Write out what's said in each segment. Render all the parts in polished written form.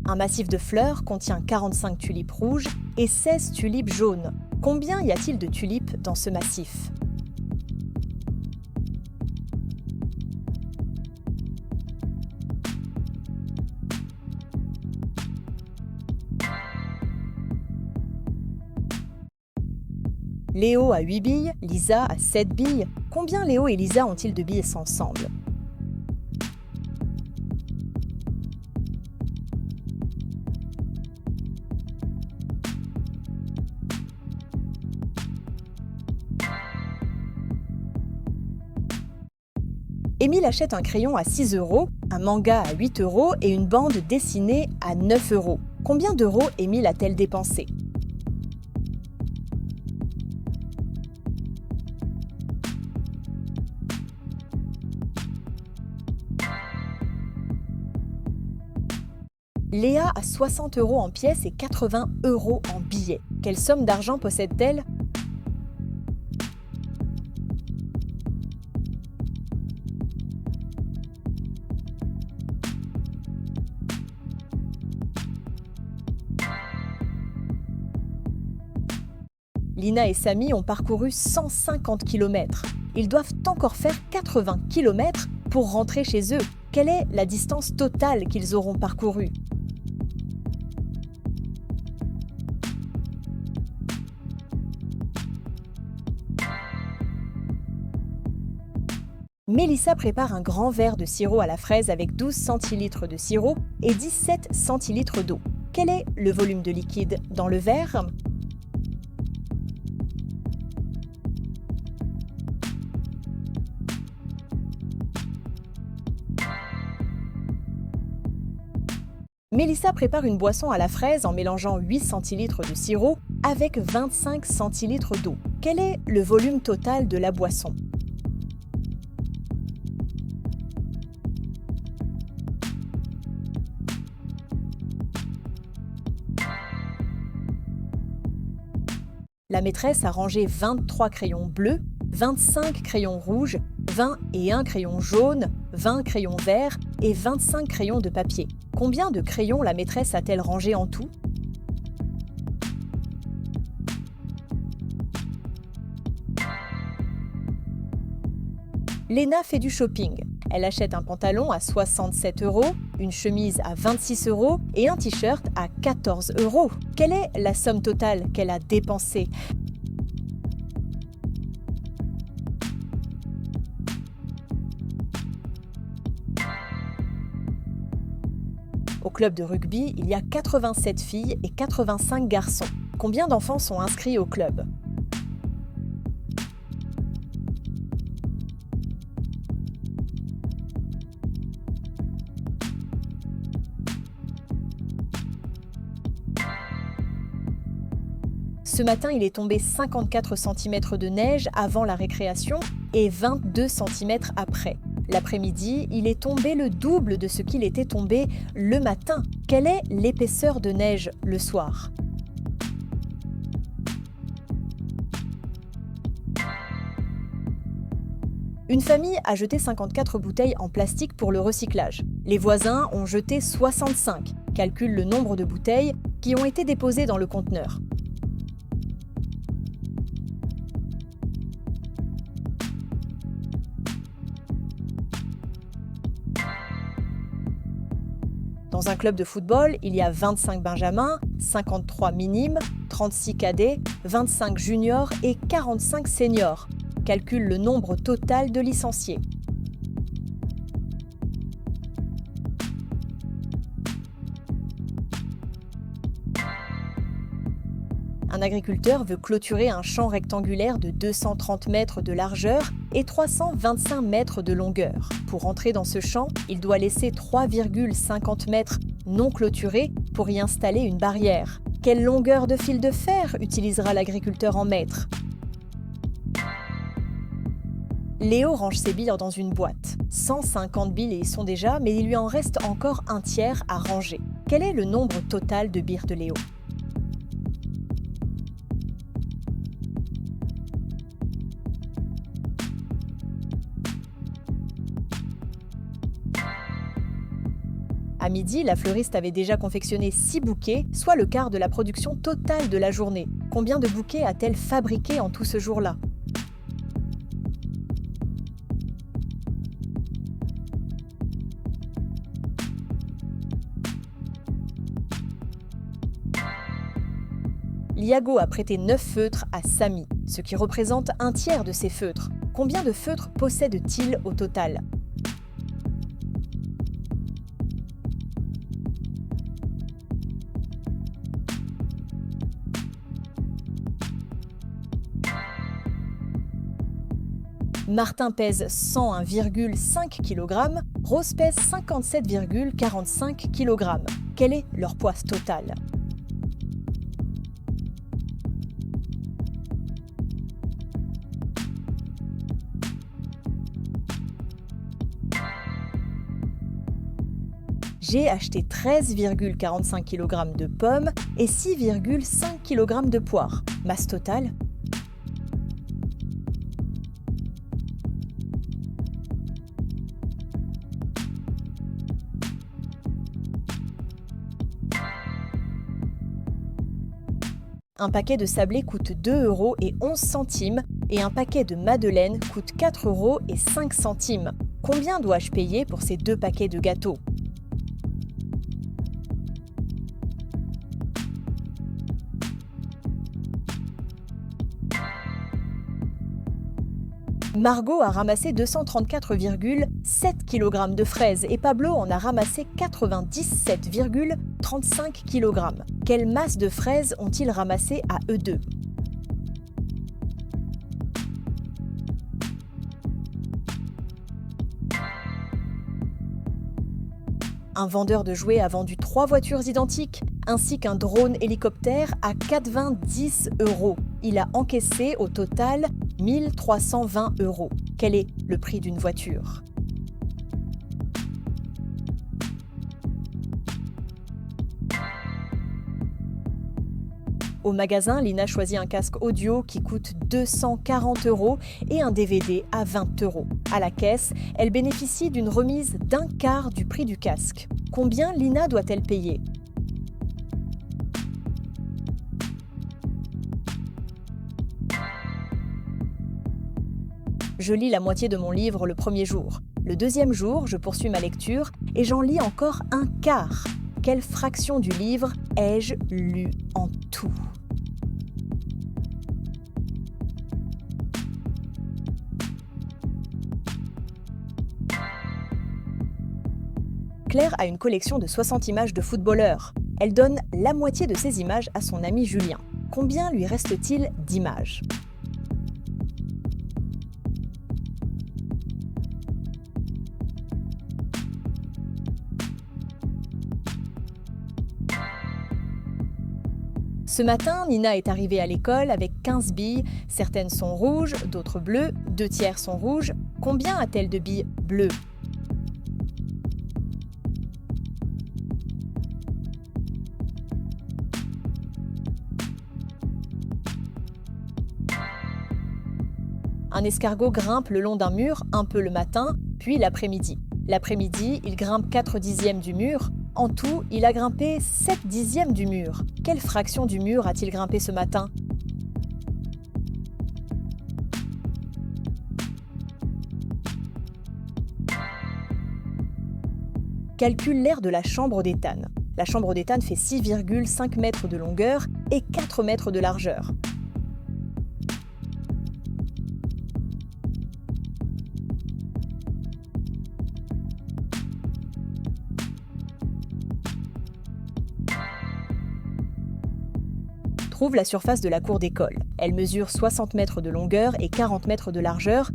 Un massif de fleurs contient 45 tulipes rouges et 16 tulipes jaunes. Combien y a-t-il de tulipes dans ce massif? Léo a 8 billes, Lisa a 7 billes. Combien Léo et Lisa ont-ils de billes ensemble? Émile achète un crayon à 6 €, un manga à 8 € et une bande dessinée à 9 €. Combien d'euros Émile a-t-elle dépensé? Léa a 60 € en pièces et 80 € en billets. Quelle somme d'argent possède-t-elle? Lina et Samy ont parcouru 150 km. Ils doivent encore faire 80 km pour rentrer chez eux. Quelle est la distance totale qu'ils auront parcourue? Mélissa prépare un grand verre de sirop à la fraise avec 12 centilitres de sirop et 17 centilitres d'eau. Quel est le volume de liquide dans le verre? Mélissa prépare une boisson à la fraise en mélangeant 8 centilitres de sirop avec 25 centilitres d'eau. Quel est le volume total de la boisson? La maîtresse a rangé 23 crayons bleus, 25 crayons rouges, 20 et 1 crayon jaune, 20 crayons verts et 25 crayons de papier. Combien de crayons la maîtresse a-t-elle rangé en tout? Léna fait du shopping. Elle achète un pantalon à 67 €, une chemise à 26 € et un t-shirt à 14 €. Quelle est la somme totale qu'elle a dépensée? Au club de rugby, il y a 87 filles et 85 garçons. Combien d'enfants sont inscrits au club? Ce matin, il est tombé 54 cm de neige avant la récréation et 22 cm après. L'après-midi, il est tombé le double de ce qu'il était tombé le matin. Quelle est l'épaisseur de neige le soir? Une famille a jeté 54 bouteilles en plastique pour le recyclage. Les voisins ont jeté 65. Calcule le nombre de bouteilles qui ont été déposées dans le conteneur. Dans un club de football, il y a 25 benjamins, 53 minimes, 36 cadets, 25 juniors et 45 seniors. Calcule le nombre total de licenciés. Un agriculteur veut clôturer un champ rectangulaire de 230 mètres de largeur et 325 mètres de longueur. Pour entrer dans ce champ, il doit laisser 3,50 mètres non clôturés pour y installer une barrière. Quelle longueur de fil de fer utilisera l'agriculteur en mètres? Léo range ses billes dans une boîte. 150 billes y sont déjà, mais il lui en reste encore un tiers à ranger. Quel est le nombre total de billes de Léo? À À midi, la fleuriste avait déjà confectionné 6 bouquets, soit le quart de la production totale de la journée. Combien de bouquets a-t-elle fabriqué en tout ce jour-là? Liago a prêté 9 feutres à Samy, ce qui représente un tiers de ses feutres. Combien de feutres possède-t-il au total? Martin pèse 101,5 kg, Rose pèse 57,45 kg. Quel est leur poids total? J'ai acheté 13,45 kg de pommes et 6,5 kg de poires. Masse totale? Un paquet de sablés coûte 2,11 € et un paquet de madeleines coûte 4,05 €. Combien dois-je payer pour ces 2 paquets de gâteaux? Margot a ramassé 234,7 kg de fraises et Pablo en a ramassé 97,35 kg. Quelle masse de fraises ont-ils ramassé à eux deux? Un vendeur de jouets a vendu 3 voitures identiques, ainsi qu'un drone hélicoptère à 90 €. Il a encaissé au total 1 320 €. Quel est le prix d'une voiture? Au magasin, Lina choisit un casque audio qui coûte 240 € et un DVD à 20 €. À la caisse, elle bénéficie d'une remise d'un quart du prix du casque. Combien Lina doit-elle payer? Je lis la moitié de mon livre le premier jour. Le deuxième jour, je poursuis ma lecture et j'en lis encore un quart. Quelle fraction du livre ai-je lu en tout? Claire a une collection de 60 images de footballeurs. Elle donne la moitié de ces images à son ami Julien. Combien lui reste-t-il d'images? Ce matin, Nina est arrivée à l'école avec 15 billes. Certaines sont rouges, d'autres bleues, 2 tiers sont rouges. Combien a-t-elle de billes bleues? Un escargot grimpe le long d'un mur, un peu le matin, puis l'après-midi. L'après-midi, il grimpe 4/10 du mur. En tout, il a grimpé 7/10 du mur. Quelle fraction du mur a-t-il grimpé ce matin? Calcule l'aire de la chambre d'éthane. La chambre d'éthane fait 6,5 mètres de longueur et 4 mètres de largeur. Trouve la surface de la cour d'école. Elle mesure 60 mètres de longueur et 40 mètres de largeur.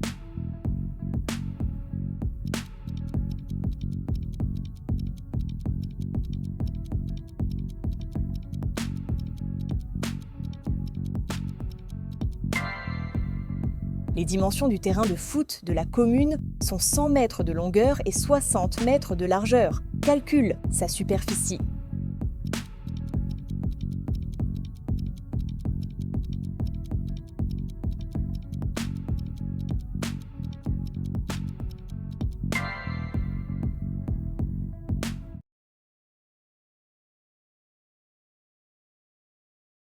Les dimensions du terrain de foot de la commune sont 100 mètres de longueur et 60 mètres de largeur. Calcule sa superficie.